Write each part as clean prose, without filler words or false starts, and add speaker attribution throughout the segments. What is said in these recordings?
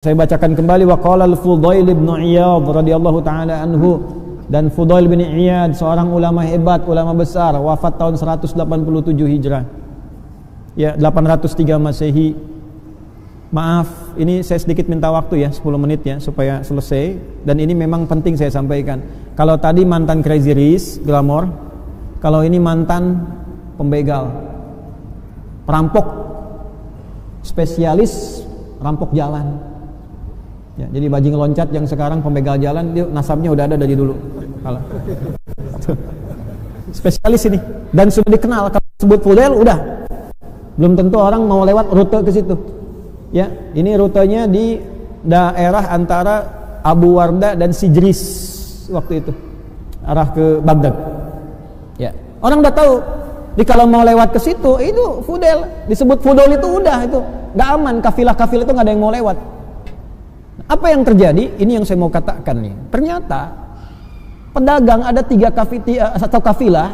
Speaker 1: Saya bacakan kembali, wa qala al-Fudail bin Iyad radhiyallahu taala anhu, dan Fudail bin Iyad seorang ulama hebat, ulama besar, wafat tahun 187 Hijrah. Ya, 803 Masehi. Maaf, ini saya sedikit minta waktu ya, 10 menit ya supaya selesai, dan ini memang penting saya sampaikan. Kalau tadi mantan Crazy Rich, glamor, kalau ini mantan pembegal, perampok, spesialis rampok jalan. Ya, jadi bajing loncat yang sekarang pembegal jalan, dia nasabnya udah ada dari dulu. Kalau spesialis ini, dan sudah dikenal. Kalau sebut Fudail udah, belum tentu orang mau lewat rute ke situ. Ya, ini rutenya di daerah antara Abu Warda dan Sijris waktu itu, arah ke Baghdad. Ya, orang udah tahu. Jadi kalau mau lewat ke situ, itu Fudail, disebut Fudail itu udah, itu nggak aman. Kafilah-kafilah itu nggak ada yang mau lewat. Apa yang terjadi? Ini yang saya mau katakan nih. Ternyata pedagang ada 3 kafilah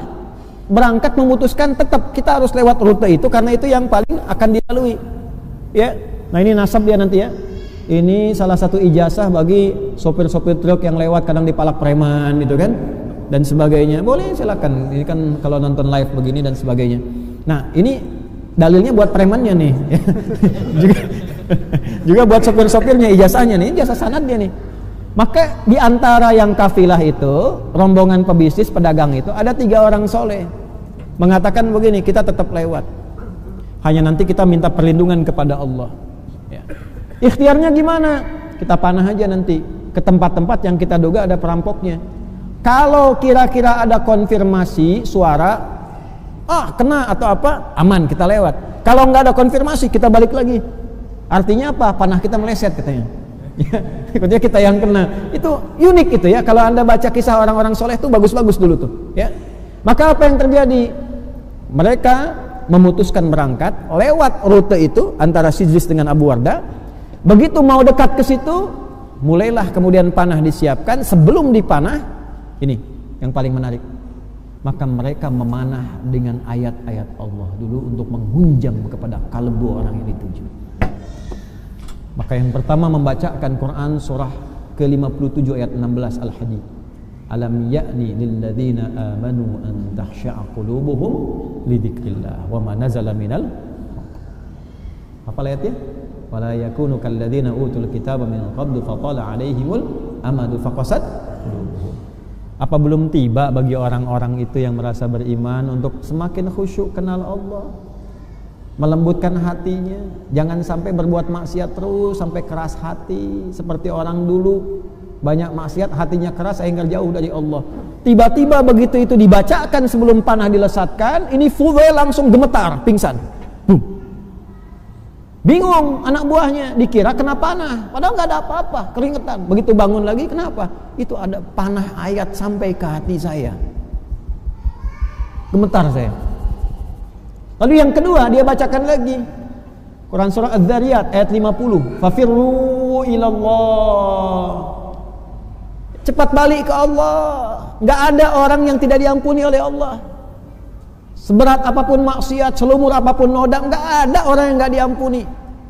Speaker 1: berangkat memutuskan tetap kita harus lewat rute itu karena itu yang paling akan dilalui. Ya, nah ini nasab dia nanti ya. Ini salah satu ijazah bagi sopir-sopir truk yang lewat kadang dipalak preman gitu kan, dan sebagainya. Boleh silakan. Ini kan kalau nonton live begini dan sebagainya. Nah ini dalilnya buat premannya nih. juga buat sopir-sopirnya, ijazahnya nih, ijazah sanadnya nih. Maka di antara yang kafilah itu, rombongan pebisnis pedagang itu ada 3 orang soleh mengatakan begini, kita tetap lewat, hanya nanti kita minta perlindungan kepada Allah ya. Ikhtiarnya gimana? Kita panah aja nanti ke tempat-tempat yang kita duga ada perampoknya. Kalau kira-kira ada konfirmasi suara, kena atau apa, aman, kita lewat. Kalau nggak ada konfirmasi, kita balik lagi. Artinya apa? Panah kita meleset katanya. Ya, kita yang kena. Itu unik itu ya. Kalau Anda baca kisah orang-orang soleh itu bagus-bagus dulu tuh. Ya. Maka apa yang terjadi? Mereka memutuskan berangkat lewat rute itu antara Sijris dengan Abu Warda. Begitu mau dekat ke situ, mulailah kemudian panah disiapkan. Sebelum dipanah, ini yang paling menarik. Maka mereka memanah dengan ayat-ayat Allah dulu untuk menghunjam kepada kalbu orang yang dituju. Maka yang pertama membacakan Quran surah ke-57 ayat 16 Al-Hadid. Alam ya'ni lilladzina amanu an takhsha'a qulubuhum li dzikrillah wa ma nazala minal. Apa ayatnya? Wala yakunu kalladzina utul kitaba min qablu fatala 'alaihimul amadu faqasat qulubuhum. Apa belum tiba bagi orang-orang itu yang merasa beriman untuk semakin khusyuk kenal Allah, melembutkan hatinya, jangan sampai berbuat maksiat terus sampai keras hati seperti orang dulu, banyak maksiat hatinya keras sehingga jauh dari Allah. Tiba-tiba begitu itu dibacakan sebelum panah dilesatkan, ini Fudail langsung gemetar, pingsan. Bingung anak buahnya, dikira kena panah, padahal nggak ada apa-apa, keringetan. Begitu bangun lagi, kenapa? Itu ada panah ayat sampai ke hati saya, gemetar saya. Lalu yang kedua dia bacakan lagi Quran surah Az-Zariyat ayat 50, fafirru ilallah, cepat balik ke Allah. Gak ada orang yang tidak diampuni oleh Allah, seberat apapun maksiat, selumur apapun noda, gak ada orang yang gak diampuni.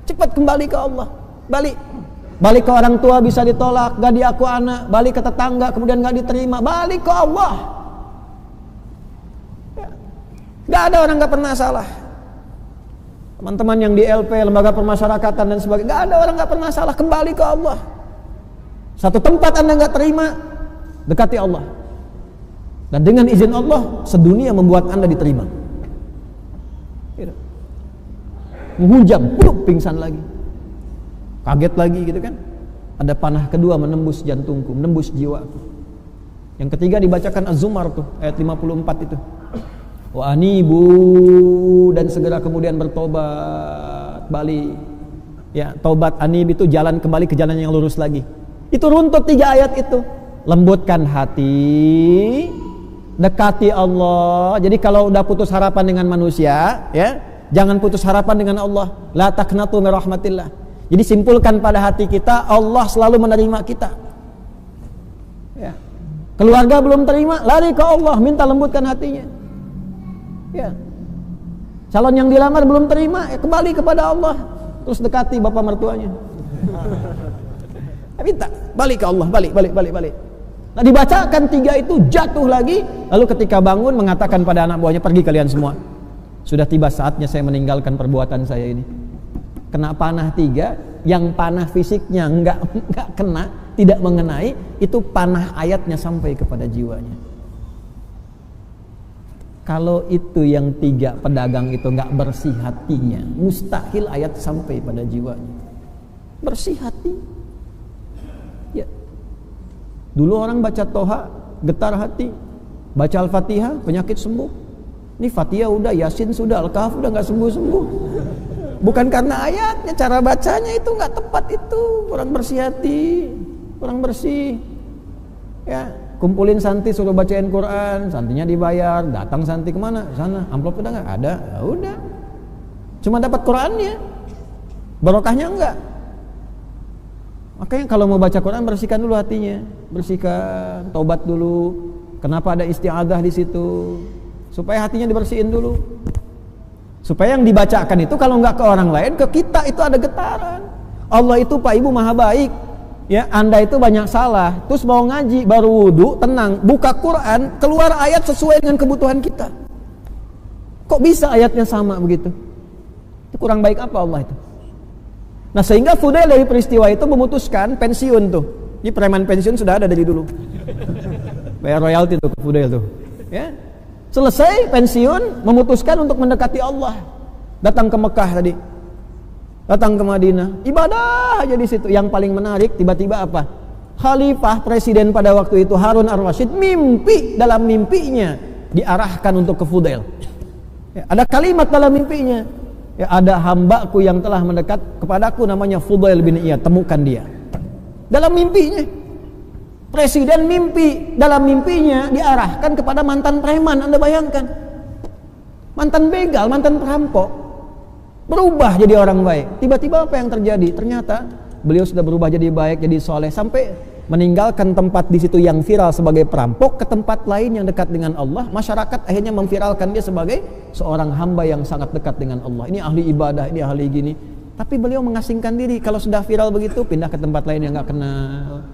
Speaker 1: Cepat kembali ke Allah, balik ke orang tua bisa ditolak, gak diaku anak, balik ke tetangga kemudian gak diterima, balik ke Allah. Gak ada orang gak pernah salah. Teman-teman yang di LP, lembaga permasyarakatan dan sebagainya, gak ada orang gak pernah salah. Kembali ke Allah. Satu tempat Anda gak terima, dekati Allah, dan dengan izin Allah sedunia membuat Anda diterima. Menghujam, pingsan lagi, kaget lagi gitu kan. Ada panah kedua menembus jantungku, menembus jiwaku. Yang ketiga dibacakan Az-Zumar tuh ayat 54 itu, wa anibu, dan segera kemudian bertobat, balik. Ya, tobat, anib itu jalan kembali ke jalan yang lurus lagi. Itu runtut 3 ayat itu. Lembutkan hati, dekati Allah. Jadi kalau udah putus harapan dengan manusia, ya, jangan putus harapan dengan Allah. La taqnatu min rahmatillah. Jadi simpulkan pada hati kita, Allah selalu menerima kita. Ya. Keluarga belum terima, lari ke Allah, minta lembutkan hatinya. Ya. Calon yang dilamar belum terima, ya kembali kepada Allah, terus dekati bapak mertuanya. Minta, balik ke Allah, balik. Nah, dibacakan 3 itu, jatuh lagi. Lalu ketika bangun mengatakan pada anak buahnya, pergi kalian semua. Sudah tiba saatnya saya meninggalkan perbuatan saya ini. Kena panah 3, yang panah fisiknya enggak kena, tidak mengenai, itu panah ayatnya sampai kepada jiwanya. Kalau itu yang 3 pedagang itu enggak bersih hatinya, mustahil ayat sampai pada jiwanya. Bersih hati. Ya. Dulu orang baca Toha, getar hati. Baca Al-Fatihah, penyakit sembuh. Ini Fatihah udah, Yasin sudah, Al-Kahf udah gak sembuh-sembuh. Bukan karena ayatnya, cara bacanya itu gak tepat itu. Kurang bersih hati, kurang bersih. Ya, kumpulin santi suruh bacain Quran, santinya dibayar. Datang santi kemana? Sana, amplop udah gak? Ada, ya udah. Cuma dapat Qurannya, barokahnya enggak. Makanya kalau mau baca Quran, bersihkan dulu hatinya, bersihkan, taubat dulu. Kenapa ada isti'adzah di situ? Supaya hatinya dibersihin dulu. Supaya yang dibacakan itu kalau nggak ke orang lain, ke kita itu ada getaran. Allah itu Pak Ibu maha baik. Ya, Anda itu banyak salah, terus mau ngaji, baru wudu, tenang, buka Quran, keluar ayat sesuai dengan kebutuhan kita. Kok bisa ayatnya sama begitu? Itu kurang baik apa Allah itu? Nah, sehingga Fudail dari peristiwa itu memutuskan pensiun tuh. Ini preman pensiun sudah ada dari dulu. Bayar royalti tuh ke Fudail tuh. Ya. Selesai pensiun, memutuskan untuk mendekati Allah. Datang ke Mekah tadi. Datang ke Madinah. Ibadah aja di situ. Yang paling menarik tiba-tiba apa? Khalifah presiden pada waktu itu Harun ar-Rasyid mimpi, dalam mimpinya diarahkan untuk ke Fudail. Ya, ada kalimat dalam mimpinya. Ya, ada hambaku yang telah mendekat kepadaku namanya Fudail bin Iyad, temukan dia. Dalam mimpinya. Presiden mimpi, dalam mimpinya diarahkan kepada mantan preman. Anda bayangkan. Mantan begal, mantan perampok. Berubah jadi orang baik. Tiba-tiba apa yang terjadi? Ternyata beliau sudah berubah jadi baik, jadi soleh, sampai meninggalkan tempat di situ yang viral sebagai perampok ke tempat lain yang dekat dengan Allah. Masyarakat akhirnya memviralkan dia sebagai seorang hamba yang sangat dekat dengan Allah. Ini ahli ibadah, ini ahli gini. Tapi beliau mengasingkan diri. Kalau sudah viral begitu, pindah ke tempat lain yang gak kenal,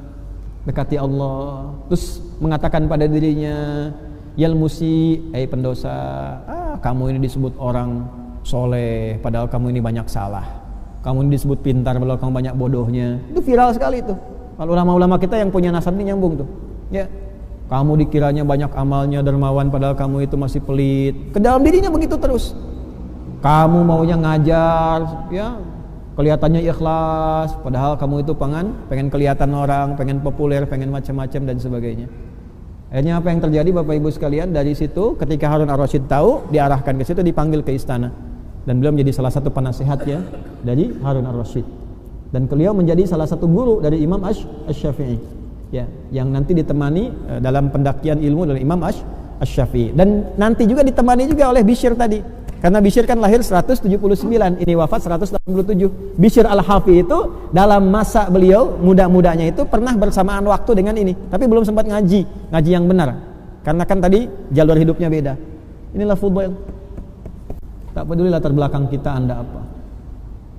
Speaker 1: dekati Allah. Terus mengatakan pada dirinya, Yalmusi, pendosa, kamu ini disebut orang soleh, padahal kamu ini banyak salah. Kamu ini disebut pintar, padahal kamu banyak bodohnya. Itu viral sekali itu. Kalau ulama-ulama kita yang punya nasab ini nyambung tuh. Ya, kamu dikiranya banyak amalnya, dermawan, padahal kamu itu masih pelit. Ke dalam dirinya begitu terus. Kamu maunya ngajar, ya, kelihatannya ikhlas, padahal kamu itu pengen kelihatan orang, pengen populer, pengen macam-macam dan sebagainya. Akhirnya apa yang terjadi Bapak Ibu sekalian? Dari situ ketika Harun ar-Rasyid tahu, diarahkan ke situ, dipanggil ke istana. Dan beliau menjadi salah satu penasehatnya dari Harun ar-Rasyid. Dan beliau menjadi salah satu guru dari Imam Asy-Syafi'i. Ya, yang nanti ditemani dalam pendakian ilmu dari Imam Asy-Syafi'i. Dan nanti juga ditemani juga oleh Bishr tadi. Karena Bishr kan lahir 179, ini wafat 187. Bishr al-Hafi itu dalam masa beliau muda-mudanya itu pernah bersamaan waktu dengan ini, tapi belum sempat ngaji yang benar. Karena kan tadi jalur hidupnya beda. Inilah Fudail. Tak peduli latar belakang kita Anda apa.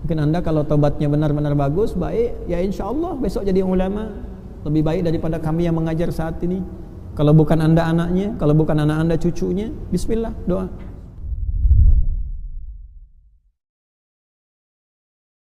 Speaker 1: Mungkin Anda kalau tobatnya benar-benar bagus, baik, ya insya Allah besok jadi ulama. Lebih baik daripada kami yang mengajar saat ini. Kalau bukan Anda anaknya, kalau bukan anak Anda cucunya, bismillah, doa.